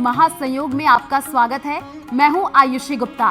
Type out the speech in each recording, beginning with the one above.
महासंयोग में आपका स्वागत है। मैं हूं आयुषी गुप्ता।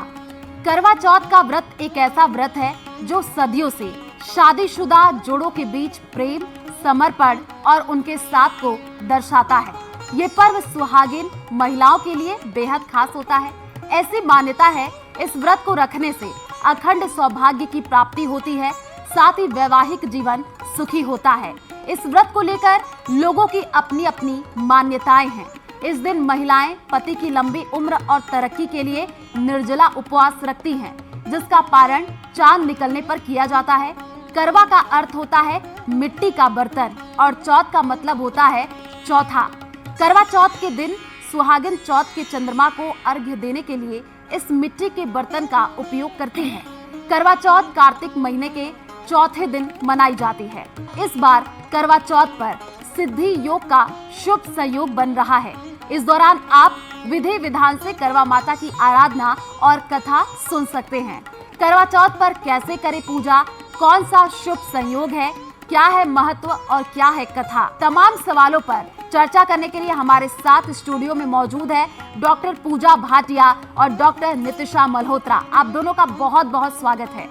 करवा चौथ का व्रत एक ऐसा व्रत है जो सदियों से शादीशुदा जोड़ों के बीच प्रेम, समर्पण और उनके साथ को दर्शाता है। ये पर्व सुहागिन महिलाओं के लिए बेहद खास होता है। ऐसी मान्यता है इस व्रत को रखने से अखंड सौभाग्य की प्राप्ति होती है, साथ ही वैवाहिक जीवन सुखी होता है। इस व्रत को लेकर लोगों की अपनी अपनी मान्यताएं हैं। इस दिन महिलाएं पति की लंबी उम्र और तरक्की के लिए निर्जला उपवास रखती हैं, जिसका पारण चांद निकलने पर किया जाता है। करवा का अर्थ होता है मिट्टी का बर्तन और चौथ का मतलब होता है चौथा। करवा चौथ के दिन सुहागिन चौथ के चंद्रमा को अर्घ्य देने के लिए इस मिट्टी के बर्तन का उपयोग करती हैं। करवा चौथ कार्तिक महीने के चौथे दिन मनाई जाती है। इस बार करवा चौथ पर सिद्धि योग का शुभ संयोग बन रहा है। इस दौरान आप विधि विधान से करवा माता की आराधना और कथा सुन सकते हैं। करवा चौथ पर कैसे करें पूजा, कौन सा शुभ संयोग है, क्या है महत्व और क्या है कथा, तमाम सवालों पर चर्चा करने के लिए हमारे साथ स्टूडियो में मौजूद है डॉक्टर पूजा भाटिया और डॉक्टर नितिशा मल्होत्रा। आप दोनों का बहुत बहुत स्वागत है।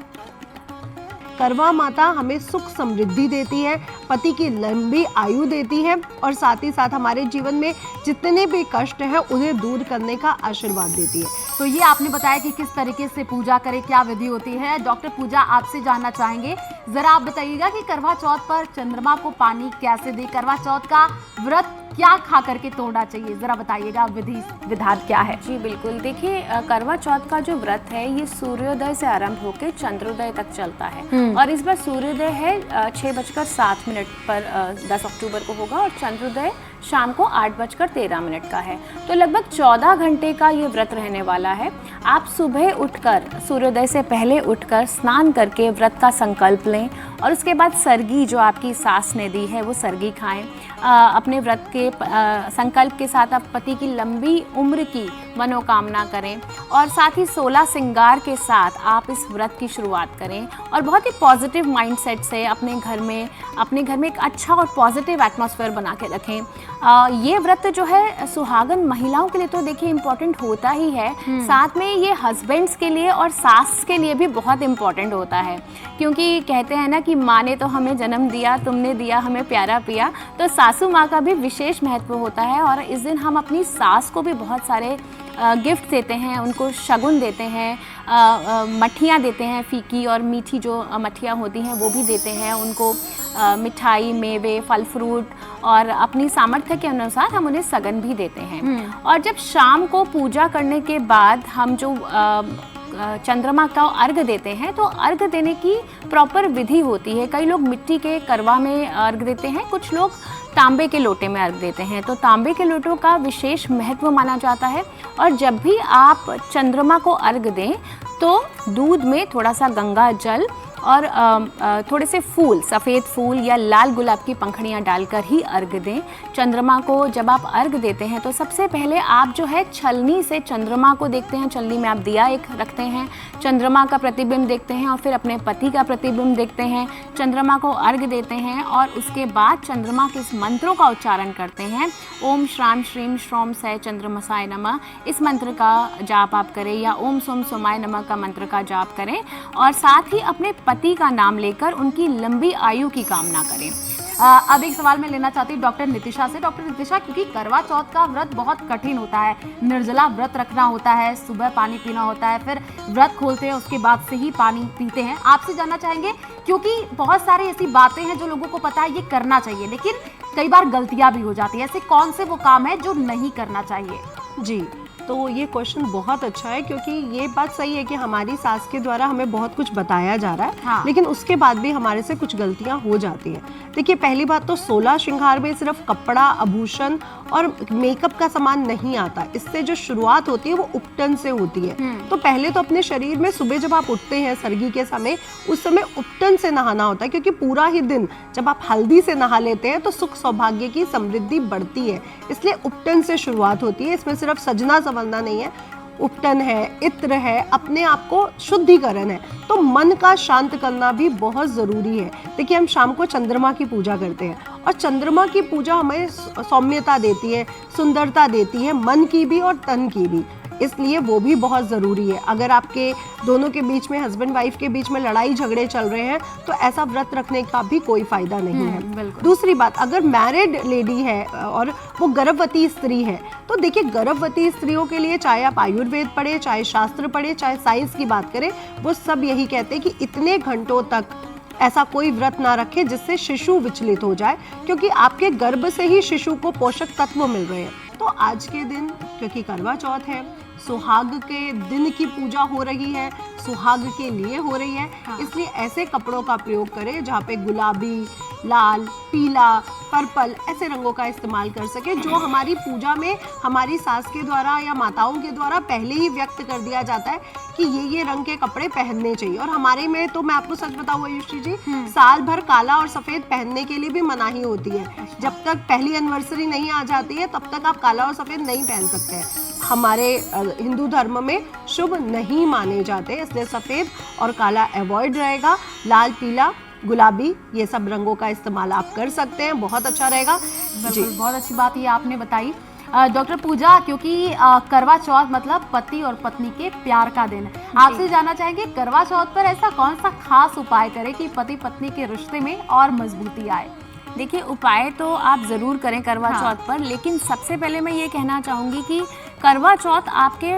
करवा माता हमें सुख समृद्धि देती है, पति की लंबी आयु देती है और साथ ही साथ हमारे जीवन में जितने भी कष्ट हैं उन्हें दूर करने का आशीर्वाद देती है। तो ये आपने बताया कि किस तरीके से पूजा करें, क्या विधि होती है। डॉक्टर पूजा, आपसे जानना चाहेंगे, जरा आप बताइएगा कि करवा चौथ पर चंद्रमा को पानी कैसे दे, करवा चौथ का व्रत क्या खा करके तोड़ना चाहिए, जरा बताइएगा विधि विधान क्या है। जी बिल्कुल, देखिए करवा चौथ का जो व्रत है ये सूर्योदय से आरंभ होकर चंद्रोदय तक चलता है और इस बार सूर्योदय है 6:07 पर 10 अक्टूबर को होगा और चंद्रोदय शाम को 8:13 का है। तो लगभग 14 घंटे का ये व्रत रहने वाला है। आप सुबह उठकर सूर्योदय से पहले उठकर स्नान करके व्रत का संकल्प लें और उसके बाद सरगी जो आपकी सास ने दी है वो सरगी खाएं। अपने व्रत के संकल्प के साथ आप पति की लंबी उम्र की मनोकामना करें और साथ ही 16 श्रृंगार के साथ आप इस व्रत की शुरुआत करें और बहुत ही पॉजिटिव माइंडसेट से अपने घर में एक अच्छा और पॉजिटिव एटमॉस्फेयर बना के रखें। ये व्रत जो है सुहागन महिलाओं के लिए तो देखिए इम्पोर्टेंट होता ही है, साथ में ये हस्बैंड्स के लिए और सास के लिए भी बहुत इम्पोर्टेंट होता है, क्योंकि कहते हैं ना कि माँ ने तो हमें जन्म दिया, तुमने दिया हमें प्यारा पिया, तो सासू माँ का भी विशेष महत्व होता है। और इस दिन हम अपनी सास को भी बहुत सारे गिफ्ट देते हैं, उनको शगुन देते हैं, मठियाँ देते हैं, फीकी और मीठी जो मठियाँ होती हैं वो भी देते हैं उनको, मिठाई, मेवे, फल फ्रूट और अपनी सामर्थ्य के अनुसार हम उन्हें सगन भी देते हैं। और जब शाम को पूजा करने के बाद हम जो चंद्रमा का अर्घ देते हैं तो अर्घ देने की प्रॉपर विधि होती है। कई लोग मिट्टी के करवा में अर्घ देते हैं, कुछ लोग तांबे के लोटे में अर्घ देते हैं। तो तांबे के लोटों का विशेष महत्व माना जाता है और जब भी आप चंद्रमा को अर्घ दें तो दूध में थोड़ा सा गंगा जल और थोड़े से फूल, सफ़ेद फूल या लाल गुलाब की पंखुड़ियाँ डालकर ही अर्घ दें। चंद्रमा को जब आप अर्घ देते हैं तो सबसे पहले आप जो है छलनी से चंद्रमा को देखते हैं, छलनी में आप दिया एक रखते हैं, चंद्रमा का प्रतिबिंब देखते हैं और फिर अपने पति का प्रतिबिंब देखते हैं, चंद्रमा को अर्घ देते हैं और उसके बाद चंद्रमा के इस मंत्रों का उच्चारण करते हैं। ओम श्राम श्रीम श्रोम सै चंद्रमसाय नमः, इस मंत्र का जाप आप करें या ओम सोम सोमाय नमः का मंत्र का जाप करें और साथ ही अपने पति का नाम लेकर उनकी लंबी आयु की कामना करें। अब एक सवाल मैं लेना चाहती हूँ डॉक्टर नितिशा से। डॉक्टर नितिशा, क्योंकि करवा चौथ का व्रत बहुत कठिन होता है, निर्जला व्रत रखना होता है, सुबह पानी पीना होता है, फिर व्रत खोलते हैं उसके बाद से ही पानी पीते हैं। आपसे जानना चाहेंगे, क्योंकि बहुत सारी ऐसी बातें हैं जो लोगों को पता है ये करना चाहिए, लेकिन कई बार गलतियां भी हो जाती है। ऐसे कौन से वो काम है जो नहीं करना चाहिए? जी, तो ये क्वेश्चन बहुत अच्छा है, क्योंकि ये बात सही है कि हमारी सास के द्वारा हमें बहुत कुछ बताया जा रहा है। हाँ। लेकिन उसके बाद भी हमारे से कुछ गलतियां हो जाती हैं। देखिए, पहली बात तो 16 श्रृंगार में सिर्फ कपड़ा, आभूषण और मेकअप का सामान नहीं आता। इससे जो शुरुआत होती है वो उपटन से होती है। तो पहले तो अपने शरीर में सुबह जब आप उठते हैं सरगी के समय, उस समय उपटन से नहाना होता है, क्योंकि पूरा ही दिन जब आप हल्दी से नहा लेते हैं तो सुख सौभाग्य की समृद्धि बढ़ती है, इसलिए उपटन से शुरुआत होती है। इसमें सिर्फ सजना संवरना नहीं है, उपटन है, इत्र है, अपने आप को शुद्धिकरण है। तो मन का शांत करना भी बहुत ज़रूरी है। देखिए हम शाम को चंद्रमा की पूजा करते हैं और चंद्रमा की पूजा हमें सौम्यता देती है, सुंदरता देती है, मन की भी और तन की भी, इसलिए वो भी बहुत ज़रूरी है। अगर आपके दोनों के बीच में, हस्बैंड वाइफ के बीच में लड़ाई झगड़े चल रहे हैं तो ऐसा व्रत रखने का भी कोई फ़ायदा नहीं है। दूसरी बात, अगर मैरिड लेडी है और वो गर्भवती स्त्री है तो देखिए गर्भवती स्त्रियों के लिए चाहे आप आयुर्वेद पढ़े, चाहे शास्त्र पढ़े, चाहे साइंस की बात करें, वो सब यही कहते हैं कि इतने घंटों तक ऐसा कोई व्रत ना रखें जिससे शिशु विचलित हो जाए, क्योंकि आपके गर्भ से ही शिशु को पोषक तत्व मिल रहे हैं। तो आज के दिन, क्योंकि करवा चौथ है, सुहाग के दिन की पूजा हो रही है, सुहाग के लिए हो रही है, इसलिए ऐसे कपड़ों का प्रयोग करें जहाँ पे गुलाबी, लाल, पीला, पर्पल ऐसे रंगों का इस्तेमाल कर सके, जो हमारी पूजा में हमारी सास के द्वारा या माताओं के द्वारा पहले ही व्यक्त कर दिया जाता है कि ये रंग के कपड़े पहनने चाहिए। और हमारे में तो मैं आपको सच बताऊं आयुषी जी, साल भर काला और सफेद पहनने के लिए भी मनाही होती है। जब तक पहली एनिवर्सरी नहीं आ जाती है तब तक आप काला और सफेद नहीं पहन सकते हैं। हमारे हिंदू धर्म में शुभ नहीं माने जाते, इसलिए सफेद और काला अवॉइड रहेगा। लाल, पीला, गुलाबी ये सब रंगों का इस्तेमाल आप कर सकते हैं, बहुत अच्छा रहेगा जी। बहुत अच्छी बात ये आपने बताई डॉक्टर पूजा, क्योंकि करवा चौथ मतलब पति और पत्नी के प्यार का दिन। आपसे जानना चाहेंगे करवा चौथ पर ऐसा कौन सा खास उपाय करें कि पति पत्नी के रिश्ते में और मजबूती आए? देखिए उपाय तो आप ज़रूर करें करवा चौथ पर, लेकिन सबसे पहले मैं ये कहना चाहूँगी कि करवा चौथ आपके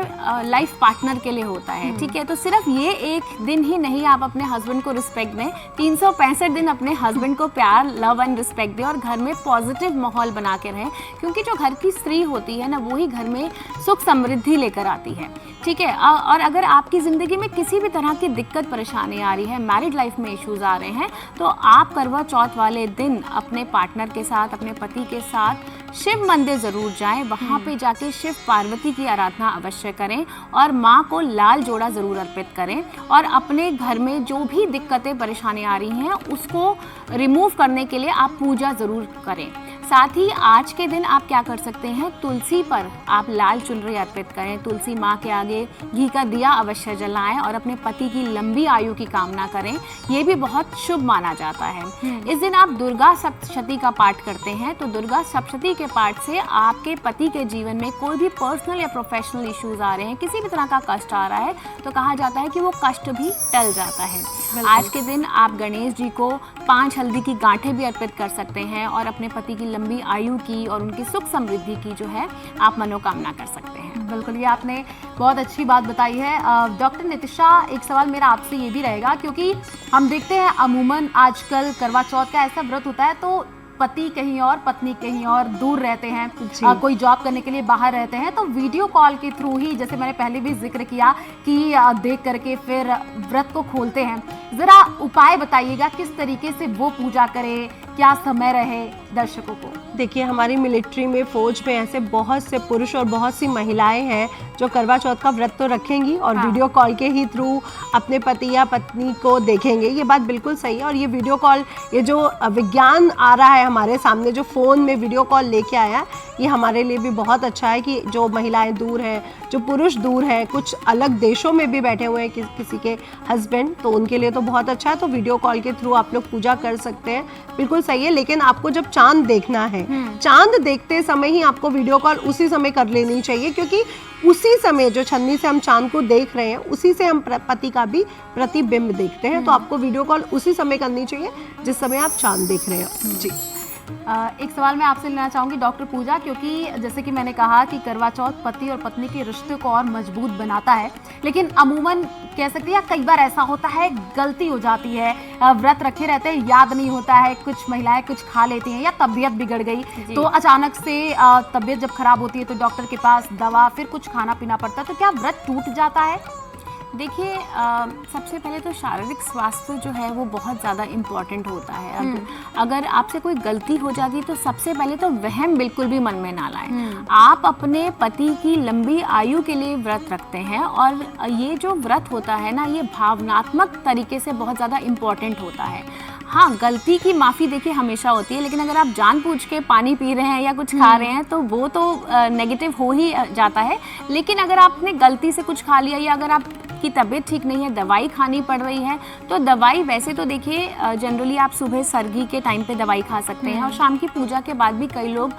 लाइफ पार्टनर के लिए होता है, ठीक है। तो सिर्फ ये एक दिन ही नहीं, आप अपने हस्बैंड को रिस्पेक्ट दें, 365 दिन अपने हस्बैंड को प्यार, लव एंड रिस्पेक्ट दें और घर में पॉजिटिव माहौल बना के रहें, क्योंकि जो घर की स्त्री होती है ना, वही घर में सुख समृद्धि लेकर आती है, ठीक है। और अगर आपकी ज़िंदगी में किसी भी तरह की दिक्कत परेशानी आ रही है, मैरिड लाइफ में इश्यूज आ रहे हैं, तो आप करवा चौथ वाले दिन अपने पार्टनर के साथ, अपने पति के साथ शिव मंदिर ज़रूर जाएं, वहाँ पे जाके शिव पार्वती की आराधना अवश्य करें और माँ को लाल जोड़ा ज़रूर अर्पित करें और अपने घर में जो भी दिक्कतें परेशानी आ रही हैं उसको रिमूव करने के लिए आप पूजा ज़रूर करें। साथ ही आज के दिन आप क्या कर सकते हैं, तुलसी पर आप लाल चुनरी अर्पित करें, तुलसी माँ के आगे घी का दिया अवश्य जलाएं और अपने पति की लंबी आयु की कामना करें, ये भी बहुत शुभ माना जाता है। इस दिन आप दुर्गा सप्तशती का पाठ करते हैं, तो दुर्गा सप्तशती के पाठ से आपके पति के जीवन में कोई भी पर्सनल या प्रोफेशनल इश्यूज आ रहे हैं, किसी भी तरह का कष्ट आ रहा है, तो कहा जाता है कि वो कष्ट भी टल जाता है। आज के दिन आप गणेश जी को 5 हल्दी की गांठें भी अर्पित कर सकते हैं और अपने पति की लंबी आयु की और उनकी सुख समृद्धि की जो है आप मनोकामना कर सकते हैं। बिल्कुल, ये आपने बहुत अच्छी बात बताई है। डॉक्टर नितिशा, एक सवाल मेरा आपसे ये भी रहेगा, क्योंकि हम देखते हैं अमूमन आजकल करवा चौथ का ऐसा व्रत होता है तो पति कहीं और, पत्नी कहीं और दूर रहते हैं, कोई जॉब करने के लिए बाहर रहते हैं, तो वीडियो कॉल के थ्रू ही, जैसे मैंने पहले भी जिक्र किया कि देख करके फिर व्रत को खोलते हैं। ज़रा उपाय बताइएगा किस तरीके से वो पूजा करें, क्या समय रहे दर्शकों को? देखिए हमारी मिलिट्री में, फौज में ऐसे बहुत से पुरुष और बहुत सी महिलाएं हैं जो करवा चौथ का व्रत तो रखेंगी और वीडियो कॉल के ही थ्रू अपने पति या पत्नी को देखेंगे। ये बात बिल्कुल सही है और ये वीडियो कॉल, ये जो विज्ञान आ रहा है हमारे सामने, जो फ़ोन में वीडियो कॉल लेके आया, ये हमारे लिए भी बहुत अच्छा है कि जो महिलाएं दूर हैं, जो पुरुष दूर हैं, कुछ अलग देशों में भी बैठे हुए हैं किसी के हस्बैंड, तो उनके लिए तो बहुत अच्छा है। तो वीडियो कॉल के थ्रू आप लोग पूजा कर सकते हैं, बिल्कुल सही है। लेकिन आपको जब चांद देखना है, चांद देखते समय ही आपको वीडियो कॉल उसी समय कर लेनी चाहिए, क्योंकि उसी समय जो छन्नी से हम चांद को देख रहे हैं, उसी से हम पति का भी प्रतिबिंब देखते हैं। तो आपको वीडियो कॉल उसी समय करनी चाहिए जिस समय आप चांद देख रहे हैं। जी, एक सवाल मैं आपसे लेना चाहूँगी डॉक्टर पूजा, क्योंकि जैसे कि मैंने कहा कि करवा चौथ पति और पत्नी के रिश्ते को और मजबूत बनाता है, लेकिन अमूमन कह सकते हैं कई बार ऐसा होता है, गलती हो जाती है, व्रत रखे रहते हैं, याद नहीं होता है, कुछ महिलाएं कुछ खा लेती हैं या तबीयत बिगड़ गई, तो अचानक से तबीयत जब खराब होती है तो डॉक्टर के पास दवा, फिर कुछ खाना पीना पड़ता है, तो क्या व्रत टूट जाता है? देखिए सबसे पहले तो शारीरिक स्वास्थ्य जो है वो बहुत ज़्यादा इम्पॉर्टेंट होता है। अगर आपसे कोई गलती हो जाती है तो सबसे पहले तो वहम बिल्कुल भी मन में ना लाएं। आप अपने पति की लंबी आयु के लिए व्रत रखते हैं और ये जो व्रत होता है ना, ये भावनात्मक तरीके से बहुत ज़्यादा इम्पॉर्टेंट होता है। हाँ, गलती की माफ़ी देखिए हमेशा होती है, लेकिन अगर आप जानबूझ के पानी पी रहे हैं या कुछ खा रहे हैं तो वो तो नेगेटिव हो ही जाता है। लेकिन अगर आपने गलती से कुछ खा लिया या अगर आपकी तबीयत ठीक नहीं है, दवाई खानी पड़ रही है, तो दवाई वैसे तो देखिए जनरली आप सुबह सर्दी के टाइम पे दवाई खा सकते हैं और शाम की पूजा के बाद भी कई लोग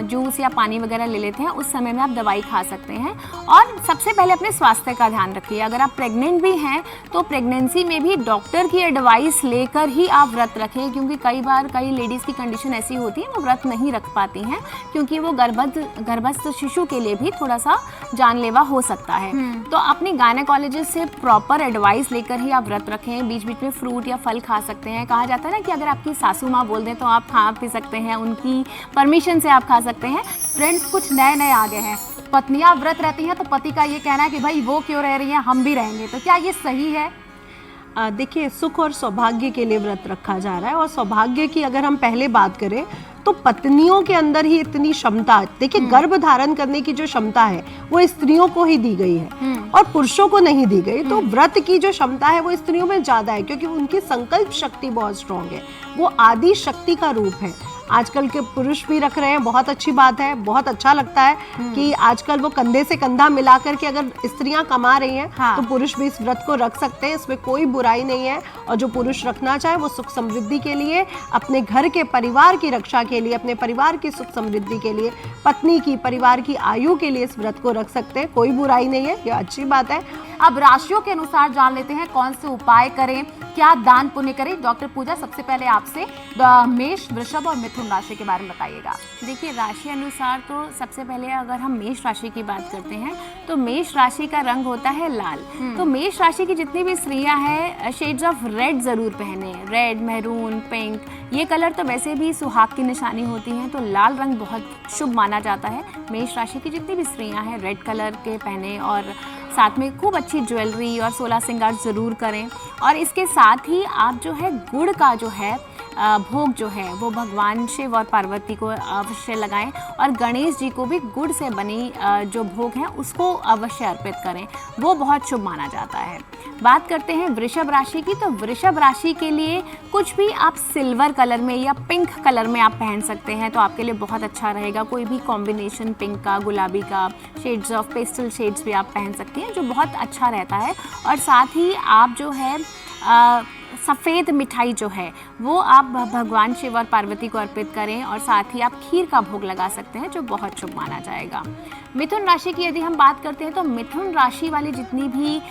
जूस या पानी वगैरह ले लेते हैं, उस समय में आप दवाई खा सकते हैं। और सबसे पहले अपने स्वास्थ्य का ध्यान रखिए। अगर आप प्रेग्नेंट भी हैं तो प्रेगनेंसी में भी डॉक्टर की एडवाइस लेकर ही आप व्रत रखें, क्योंकि कई बार कई लेडीज़ की कंडीशन ऐसी होती है वो व्रत नहीं रख पाती हैं, क्योंकि वो गर्भस्थ शिशु के लिए भी थोड़ा सा जानलेवा हो सकता है। तो अपनी गायनेकोलॉजिस्ट से प्रॉपर एडवाइस लेकर ही आप व्रत रखें। बीच बीच में फ्रूट या फल खा सकते हैं। कहा जाता है ना कि अगर आपकी सासू माँ बोल दें तो आप खा पी सकते हैं, उनकी परमिशन से आप खा सकते हैं। फ्रेंड्स, कुछ नए आ गए हैं। पत्नियां व्रत रहती हैं तो पति का ये कहना है कि भाई वो क्यों रह रही हैं, हम भी रहेंगे, तो क्या ये सही है? देखिए, सुख और सौभाग्य के लिए व्रत रखा जा रहा है, और सौभाग्य की अगर हम पहले बात करें तो पत्नियों के अंदर ही इतनी क्षमता, देखिए गर्भ धारण करने की जो क्षमता है वो स्त्रियों को ही दी गई है और पुरुषों को नहीं दी गई। तो व्रत की जो क्षमता है वो स्त्रियों में ज्यादा है, क्योंकि उनकी संकल्प शक्ति बहुत स्ट्रांग है, वो आदि शक्ति का रूप है। आजकल के पुरुष भी रख रहे हैं, बहुत अच्छी बात है, बहुत अच्छा लगता है कि आजकल वो कंधे से कंधा मिला करके अगर स्त्रियां कमा रही हैं तो पुरुष भी इस व्रत को रख सकते हैं, इसमें कोई बुराई नहीं है। और जो पुरुष रखना चाहे वो सुख समृद्धि के लिए, अपने घर के परिवार की रक्षा के लिए, अपने परिवार की सुख समृद्धि के लिए, पत्नी की परिवार की आयु के लिए इस व्रत को रख सकते हैं, कोई बुराई नहीं है, ये अच्छी बात है। अब राशियों के अनुसार जान लेते हैं कौन से उपाय करें, क्या दान पुण्य करें। डॉक्टर पूजा, सबसे पहले आपसे मेष, वृषभ और मिथुन राशि के बारे में बताइएगा। देखिए, राशि अनुसार तो सबसे पहले अगर हम मेष राशि की बात करते हैं तो मेष राशि का रंग होता है लाल। तो मेष राशि की जितनी भी स्त्रियां हैं शेड्स ऑफ रेड जरूर पहने, रेड, मैरून, पिंक, ये कलर तो वैसे भी सुहाग की निशानी होती हैं, तो लाल रंग बहुत शुभ माना जाता है। मेष राशि की जितनी भी स्त्रियां हैं रेड कलर के पहने और साथ में खूब अच्छी ज्वेलरी और 16 श्रृंगार ज़रूर करें। और इसके साथ ही आप जो है गुड़ का जो है भोग जो है वो भगवान शिव और पार्वती को अवश्य लगाएं और गणेश जी को भी गुड़ से बनी जो भोग है उसको अवश्य अर्पित करें, वो बहुत शुभ माना जाता है। बात करते हैं वृषभ राशि की, तो वृषभ राशि के लिए कुछ भी आप सिल्वर कलर में या पिंक कलर में आप पहन सकते हैं, तो आपके लिए बहुत अच्छा रहेगा। कोई भी कॉम्बिनेशन पिंक का, गुलाबी का, शेड्स ऑफ पेस्टल शेड्स भी आप पहन सकती हैं, जो बहुत अच्छा रहता है। और साथ ही आप जो है सफ़ेद मिठाई जो है वो आप भगवान शिव और पार्वती को अर्पित करें और साथ ही आप खीर का भोग लगा सकते हैं, जो बहुत शुभ माना जाएगा। मिथुन राशि की यदि हम बात करते हैं तो मिथुन राशि वाली जितनी भी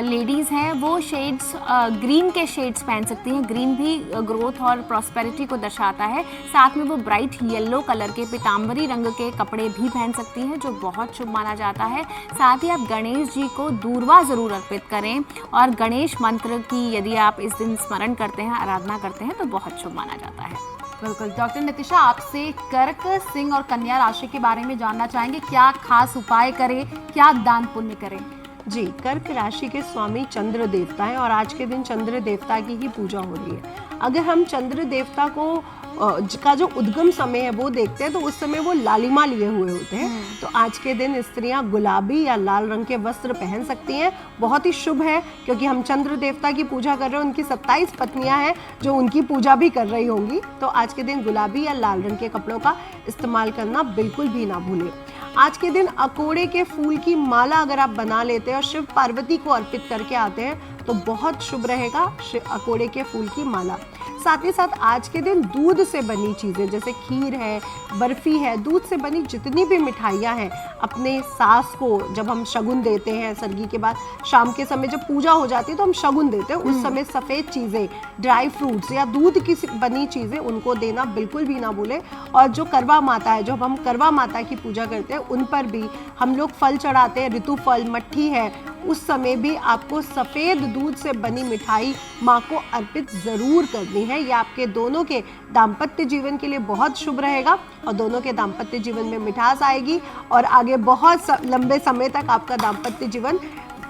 लेडीज़ हैं वो शेड्स ग्रीन के शेड्स पहन सकती हैं। ग्रीन भी ग्रोथ और प्रॉस्पेरिटी को दर्शाता है। साथ में वो ब्राइट येलो कलर के पीताम्बरी रंग के कपड़े भी पहन सकती हैं, जो बहुत शुभ माना जाता है। साथ ही आप गणेश जी को दूर्वा ज़रूर अर्पित करें और गणेश मंत्र की यदि आप इस दिन स्मरण करते हैं, आराधना करते हैं, तो बहुत शुभ माना जाता है। बिल्कुल। डॉक्टर नितिशा, आपसे कर्क, सिंह और कन्या राशि के बारे में जानना चाहेंगे। क्या खास उपाय करें, क्या दान पुण्य करें? जी, कर्क राशि के स्वामी चंद्र देवता हैं और आज के दिन चंद्र देवता की ही पूजा हो रही है। अगर हम चंद्र देवता को का जो उद्गम समय है वो देखते हैं तो उस समय वो लालिमा लिए हुए होते हैं। तो आज के दिन स्त्रियां गुलाबी या लाल रंग के वस्त्र पहन सकती हैं, बहुत ही शुभ है, क्योंकि हम चंद्र देवता की पूजा कर रहे हैं। उनकी 27 पत्नियां हैं जो उनकी पूजा भी कर रही होंगी, तो आज के दिन गुलाबी या लाल रंग के कपड़ों का इस्तेमाल करना बिल्कुल भी ना भूलें। आज के दिन अकोड़े के फूल की माला अगर आप बना लेते हैं और शिव पार्वती को अर्पित करके आते हैं तो बहुत शुभ रहेगा अकोड़े के फूल की माला। साथ ही साथ आज के दिन दूध से बनी चीज़ें जैसे खीर है, बर्फ़ी है, दूध से बनी जितनी भी मिठाइयाँ हैं, अपने सास को जब हम शगुन देते हैं सर्गी के बाद, शाम के समय जब पूजा हो जाती है तो हम शगुन देते हैं, उस समय सफ़ेद चीज़ें, ड्राई फ्रूट्स या दूध की बनी चीज़ें उनको देना बिल्कुल भी ना भूलें। और जो करवा माता है, जब हम करवा माता की पूजा करते हैं उन पर भी हम लोग फल चढ़ाते हैं, ऋतु फल, मट्ठी है, उस समय भी आपको सफ़ेद दूध से बनी मिठाई माँ को अर्पित ज़रूर करनी है। ये आपके दोनों के दाम्पत्य जीवन के लिए बहुत शुभ रहेगा और दोनों के दाम्पत्य जीवन में मिठास आएगी और आगे बहुत लंबे समय तक आपका दाम्पत्य जीवन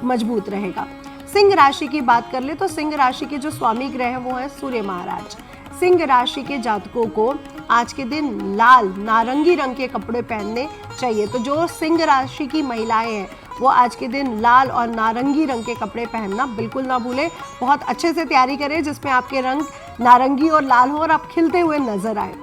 मजबूत रहेगा। सिंह राशि की बात कर ले तो सिंह राशि के जो स्वामी ग्रह हैं वो हैं सूर्य महाराज। सिंह राशि के जातकों को आज के दिन लाल, नारंगी रंग के कपड़े पहनने चाहिए। तो जो सिंह राशि की महिलाएं हैं वो आज के दिन लाल और नारंगी रंग के कपड़े पहनना बिल्कुल ना भूलें। बहुत अच्छे से तैयारी करें जिसमें आपके रंग नारंगी और लाल हो और आप खिलते हुए नजर आए।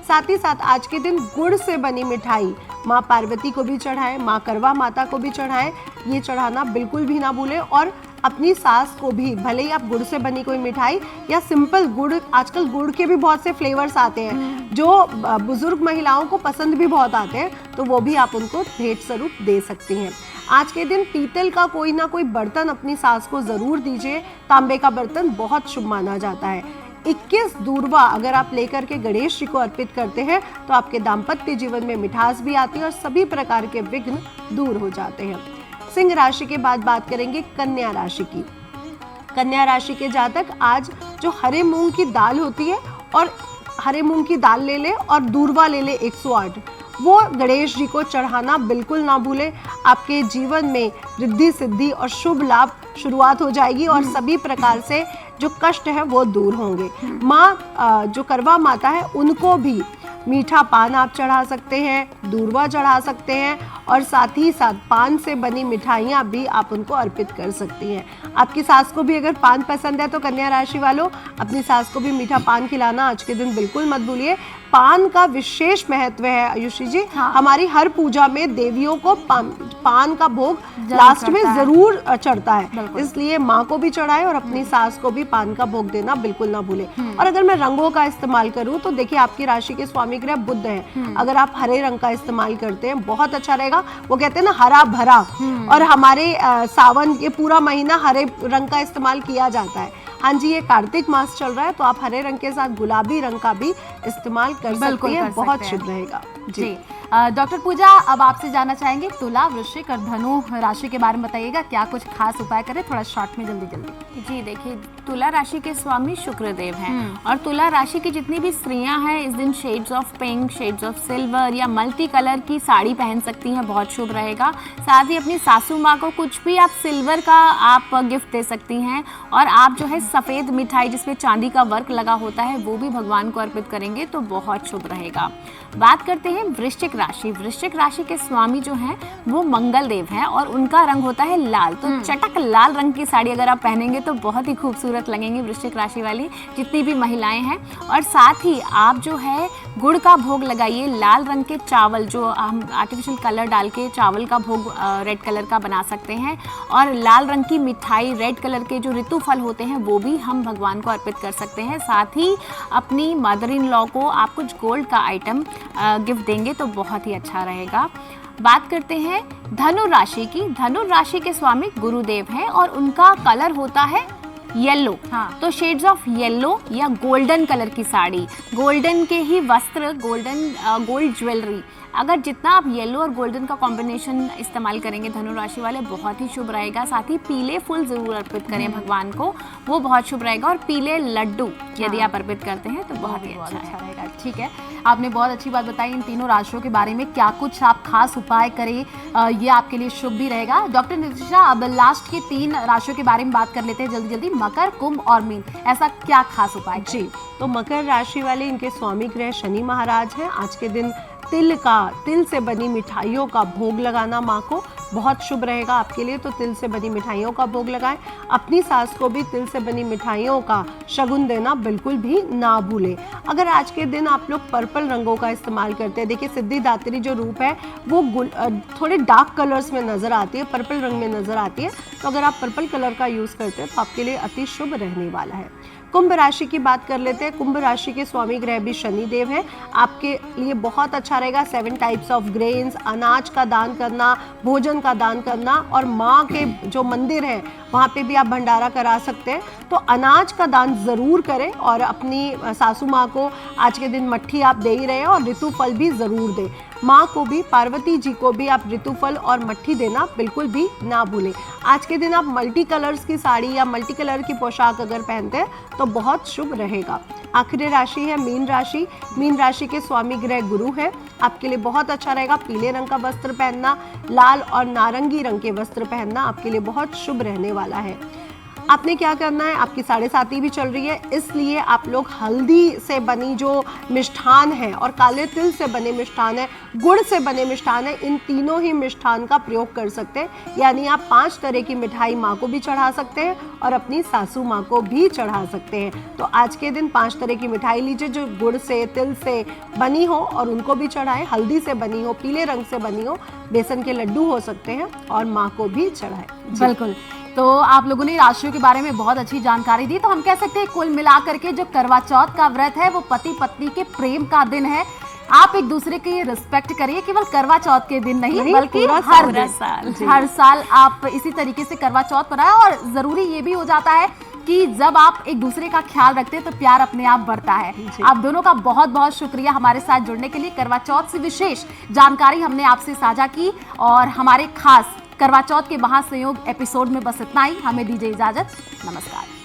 साथ ही साथ आज के दिन गुड़ से बनी मिठाई माँ पार्वती को भी चढ़ाएं, माँ करवा माता को भी चढ़ाएं, ये चढ़ाना बिल्कुल भी ना भूलें। और अपनी सास को भी, भले ही आप गुड़ से बनी कोई मिठाई या सिंपल गुड़, आजकल गुड़ के भी बहुत से फ्लेवर्स आते हैं जो बुजुर्ग महिलाओं को पसंद भी बहुत आते हैं, तो वो भी आप उनको भेंट स्वरूप दे सकती हैं। आज के दिन पीतल का कोई ना कोई बर्तन अपनी सास को जरूर दीजिए। तांबे का बर्तन बहुत शुभ माना जाता है। 21 दूर्वा अगर आप लेकर के गणेश जी को अर्पित करते हैं तो आपके दाम्पत्य जीवन में मिठास भी आती है और सभी प्रकार के विघ्न दूर हो जाते हैं। सिंह राशि के बाद बात करेंगे कन्या राशि की। कन्या राशि के जातक आज जो हरे मूंग की दाल होती है, और हरे मूंग की दाल ले ले और दूर्वा ले ले 108, वो गणेश जी को चढ़ाना बिल्कुल ना भूले। आपके जीवन में रिद्धि सिद्धि और शुभ लाभ शुरुआत हो जाएगी और सभी प्रकार से जो कष्ट है वो दूर होंगे। माँ जो करवा माता है उनको भी मीठा पान आप चढ़ा सकते हैं, दूर्वा चढ़ा सकते हैं, और साथ ही साथ पान से बनी मिठाइयाँ भी आप उनको अर्पित कर सकती हैं। आपकी सास को भी अगर पान पसंद है तो कन्या राशि वालों अपनी सास को भी मीठा पान खिलाना आज के दिन बिल्कुल मत भूलिए। पान का विशेष महत्व है आयुषी जी। हाँ। हमारी हर पूजा में देवियों को पान का भोग लास्ट में जरूर चढ़ता है, इसलिए माँ को भी चढ़ाए और अपनी सास को भी पान का भोग देना बिल्कुल ना भूले। और अगर मैं रंगों का इस्तेमाल करूँ तो देखिए आपकी राशि के स्वामी ग्रह बुध हैं, अगर आप हरे रंग का इस्तेमाल करते हैं बहुत अच्छा रहेगा। वो कहते हैं ना हरा भरा, और हमारे सावन ये पूरा महीना हरे रंग का इस्तेमाल किया जाता है। हाँ जी, ये कार्तिक मास चल रहा है तो आप हरे रंग के साथ गुलाबी रंग का भी इस्तेमाल कर सकते हैं, बहुत शुभ रहेगा जी। डॉक्टर पूजा, अब आपसे जानना चाहेंगे तुला, वृश्चिक और धनु राशि के बारे में बताइएगा, क्या कुछ खास उपाय करें, थोड़ा शॉर्ट में जल्दी जल्दी। जी देखिए, तुला राशि के स्वामी शुक्रदेव हैं और तुला राशि की जितनी भी स्त्रियां हैं इस दिन shades of pink, shades of silver या मल्टी कलर की साड़ी पहन सकती हैं, बहुत शुभ रहेगा। साथ ही अपनी सासू माँ को कुछ भी आप सिल्वर का आप गिफ्ट दे सकती हैं, और आप जो है सफ़ेद मिठाई जिसमें चांदी का वर्क लगा होता है वो भी भगवान को अर्पित करेंगे तो बहुत शुभ रहेगा। बात करते हैं वृश्चिक राशि। वृश्चिक राशि के स्वामी जो हैं वो मंगल देव हैं और उनका रंग होता है लाल, तो चटक लाल रंग की साड़ी अगर आप पहनेंगे तो बहुत ही खूबसूरत लगेंगे वृश्चिक राशि वाली जितनी भी महिलाएं हैं। और साथ ही आप जो है गुड़ का भोग लगाइए, लाल रंग के चावल जो हम आर्टिफिशियल कलर डाल के चावल का भोग रेड कलर का बना सकते हैं, और लाल रंग की मिठाई रेड कलर के जो ऋतु फल होते हैं वो भी हम भगवान को अर्पित कर सकते हैं। साथ ही अपनी मदर इन लॉ को आप कुछ गोल्ड का आइटम गिफ्ट देंगे तो बहुत ही अच्छा रहेगा। बात करते हैं धनु राशि की। धनु राशि के स्वामी गुरुदेव हैं और उनका कलर होता है येलो। हाँ, तो शेड्स ऑफ येलो या गोल्डन कलर की साड़ी, गोल्डन के ही वस्त्र, गोल्ड ज्वेलरी, अगर जितना आप येलो और गोल्डन का कॉम्बिनेशन इस्तेमाल करेंगे धनु राशि वाले बहुत ही शुभ रहेगा। साथ ही पीले फूल जरूर अर्पित करें भगवान को, वो बहुत शुभ रहेगा। और पीले लड्डू यदि आप अर्पित करते हैं तो बहुत ही अच्छा रहेगा। ठीक है, आपने बहुत अच्छी बात बताई इन तीनों राशियों के बारे में, क्या कुछ आप खास उपाय करें ये आपके लिए शुभ भी रहेगा। डॉक्टर नितिशा, अब लास्ट के 3 राशियों के बारे में बात कर लेते हैं जल्दी जल्दी, मकर, कुंभ और मीन, ऐसा क्या खास उपाय? जी, तो मकर राशि वाले इनके स्वामी ग्रह शनि महाराज हैं। आज के दिन तिल से बनी मिठाइयों का भोग लगाना माँ को बहुत शुभ रहेगा आपके लिए, तो तिल से बनी मिठाइयों का भोग लगाएं। अपनी सास को भी तिल से बनी मिठाइयों का शगुन देना बिल्कुल भी ना भूलें। अगर आज के दिन आप लोग पर्पल रंगों का इस्तेमाल करते हैं, देखिए सिद्धिदात्री जो रूप है वो थोड़े डार्क कलर्स में नज़र आती है, पर्पल रंग में नज़र आती है, तो अगर आप पर्पल कलर का यूज़ करते हैं तो आपके लिए अति शुभ रहने वाला है। कुंभ राशि की बात कर लेते हैं। कुंभ राशि के स्वामी ग्रह भी शनि देव हैं, आपके लिए बहुत अच्छा रहेगा। 7 टाइप्स ऑफ ग्रेन्स, अनाज का दान करना, भोजन का दान करना, और माँ के जो मंदिर है वहाँ पे भी आप भंडारा करा सकते हैं, तो अनाज का दान ज़रूर करें। और अपनी सासू माँ को आज के दिन मट्ठी आप दे ही रहे हैं और ऋतु फल भी ज़रूर दें। माँ को भी, पार्वती जी को भी आप ऋतु फल और मट्ठी देना बिल्कुल भी ना भूलें। आज के दिन आप मल्टी कलर्स की साड़ी या मल्टी कलर की पोशाक अगर पहनते हैं तो बहुत शुभ रहेगा। आखिरी राशि है मीन राशि। मीन राशि के स्वामी ग्रह गुरु हैं, आपके लिए बहुत अच्छा रहेगा। पीले रंग का वस्त्र पहनना, लाल और नारंगी रंग के वस्त्र पहनना आपके लिए बहुत शुभ रहने वाला है। आपने क्या करना है, आपकी 7.5 भी चल रही है, इसलिए आप लोग हल्दी से बनी जो मिष्ठान है और काले तिल से बने मिष्ठान है, गुड़ से बने मिष्ठान है, इन तीनों ही मिष्ठान का प्रयोग कर सकते हैं। यानी आप 5 तरह की मिठाई माँ को भी चढ़ा सकते हैं और अपनी सासू माँ को भी चढ़ा सकते हैं। तो आज के दिन 5 तरह की मिठाई लीजिए जो गुड़ से, तिल से बनी हो और उनको भी चढ़ाएं, हल्दी से बनी हो, पीले रंग से बनी हो, बेसन के लड्डू हो सकते हैं और माँ को भी चढ़ाएं। बिल्कुल। तो आप लोगों ने राशियों के बारे में बहुत अच्छी जानकारी दी। तो हम कह सकते हैं कुल मिलाकर के जो करवा चौथ का व्रत है वो पति पत्नी के प्रेम का दिन है। आप एक दूसरे की रिस्पेक्ट करिए, केवल करवा चौथ के दिन नहीं बल्कि हर साल आप इसी तरीके से करवा चौथ मनाएं। और जरूरी ये भी हो जाता है कि जब आप एक दूसरे का ख्याल रखते हैं तो प्यार अपने आप बढ़ता है। आप दोनों का बहुत बहुत शुक्रिया हमारे साथ जुड़ने के लिए। करवा चौथ से विशेष जानकारी हमने आपसे साझा की और हमारे खास करवा चौथ के महासंयोग एपिसोड में बस इतना ही। हमें दीजिए इजाजत। नमस्कार।